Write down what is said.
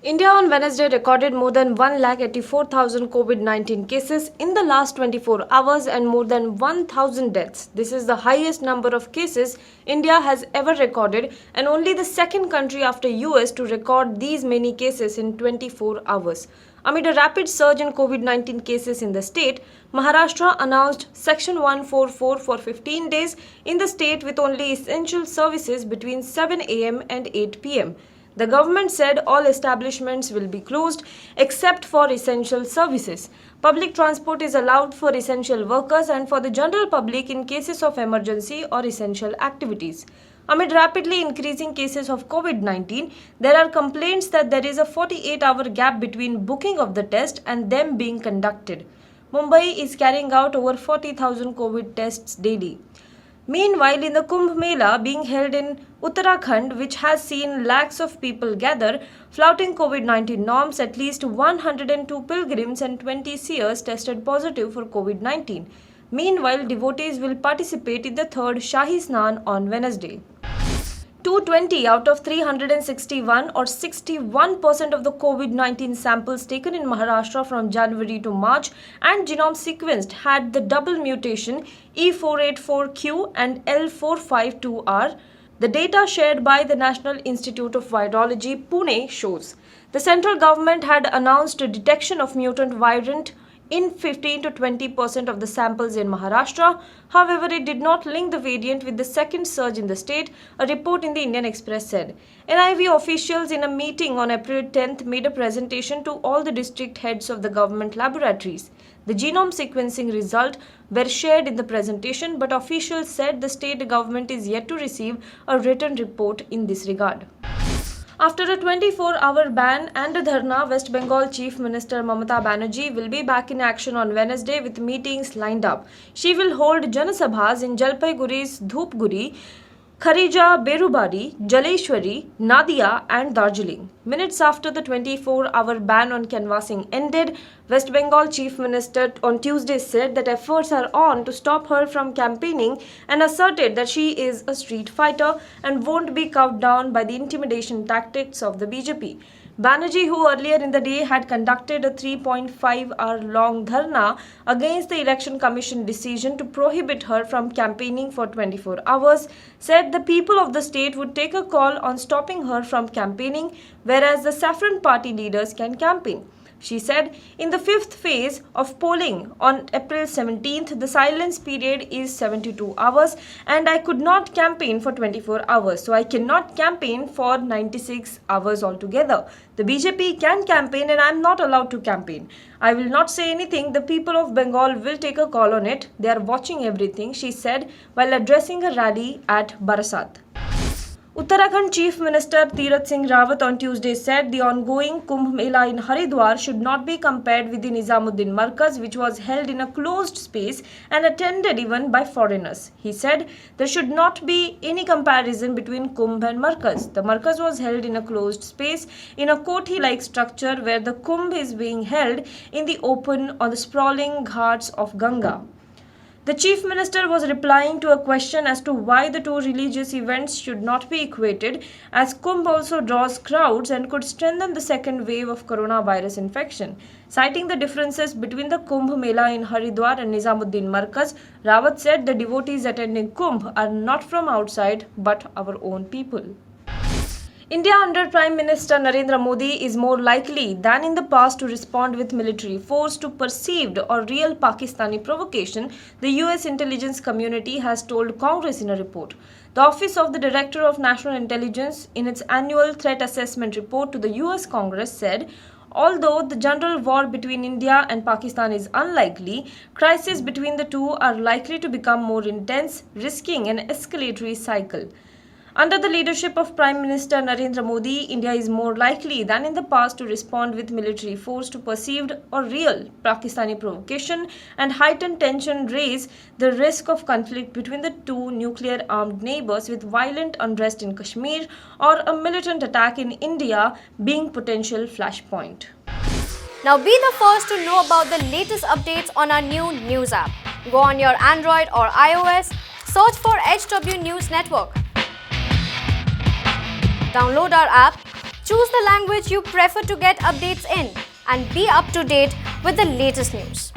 India on Wednesday recorded more than 1,84,000 COVID-19 cases in the last 24 hours and more than 1,000 deaths. This is the highest number of cases India has ever recorded and only the second country after US to record these many cases in 24 hours. Amid a rapid surge in COVID-19 cases in the state, Maharashtra announced Section 144 for 15 days in the state with only essential services between 7 am and 8 pm. The government said all establishments will be closed except for essential services. Public transport is allowed for essential workers and for the general public in cases of emergency or essential activities. Amid rapidly increasing cases of COVID-19, there are complaints that there is a 48-hour gap between booking of the test and them being conducted. Mumbai is carrying out over 40,000 COVID tests daily. Meanwhile, in the Kumbh Mela being held in Uttarakhand, which has seen lakhs of people gather, flouting COVID-19 norms, at least 102 pilgrims and 20 seers tested positive for COVID-19. Meanwhile, devotees will participate in the third Shahi Snan on Wednesday. 220 out of 361 or 61% of the COVID-19 samples taken in Maharashtra from January to March and genome sequenced had the double mutation E484Q and L452R. The data shared by the National Institute of Virology, Pune shows. The central government had announced a detection of mutant variant in 15 to 20% of the samples in Maharashtra. However, it did not link the variant with the second surge in the state, a report in the Indian Express said. NIV officials in a meeting on April 10th made a presentation to all the district heads of the government laboratories. The genome sequencing result were shared in the presentation, but officials said the state government is yet to receive a written report in this regard. After a 24-hour ban and a dharna, West Bengal Chief Minister Mamata Banerjee will be back in action on Wednesday with meetings lined up. She will hold Janasabhas in Jalpaiguri's Dhupguri, Kharija, Berubari, Jaleshwari, Nadia and Darjeeling. Minutes after the 24-hour ban on canvassing ended, West Bengal Chief Minister on Tuesday said that efforts are on to stop her from campaigning and asserted that she is a street fighter and won't be cowed down by the intimidation tactics of the BJP. Banerjee, who earlier in the day had conducted a 3.5-hour-long dharna against the Election Commission decision to prohibit her from campaigning for 24 hours, said the people of the state would take a call on stopping her from campaigning, whereas the Saffron Party leaders can campaign. She said, in the fifth phase of polling on April 17th, the silence period is 72 hours and I could not campaign for 24 hours. So I cannot campaign for 96 hours altogether. The BJP can campaign and I am not allowed to campaign. I will not say anything. The people of Bengal will take a call on it. They are watching everything, she said while addressing a rally at Barasat. Uttarakhand Chief Minister Tirath Singh Rawat on Tuesday said the ongoing Kumbh Mela in Haridwar should not be compared with the Nizamuddin Markaz, which was held in a closed space and attended even by foreigners. He said there should not be any comparison between Kumbh and Markaz. The Markaz was held in a closed space in a Kothi-like structure where the Kumbh is being held in the open on the sprawling ghats of Ganga. The Chief Minister was replying to a question as to why the two religious events should not be equated, as Kumbh also draws crowds and could strengthen the second wave of coronavirus infection. Citing the differences between the Kumbh Mela in Haridwar and Nizamuddin Markaz, Rawat said the devotees attending Kumbh are not from outside but our own people. India under Prime Minister Narendra Modi is more likely than in the past to respond with military force to perceived or real Pakistani provocation, the US intelligence community has told Congress in a report. The Office of the Director of National Intelligence, in its annual threat assessment report to the US Congress, said, although the general war between India and Pakistan is unlikely, crises between the two are likely to become more intense, risking an escalatory cycle. Under the leadership of Prime Minister Narendra Modi, India is more likely than in the past to respond with military force to perceived or real Pakistani provocation, and heightened tension raise the risk of conflict between the two nuclear-armed neighbors, with violent unrest in Kashmir or a militant attack in India being potential flashpoint. Now be the first to know about the latest updates on our new news app. Go on your Android or iOS, search for HW News Network. Download our app, choose the language you prefer to get updates in, and be up to date with the latest news.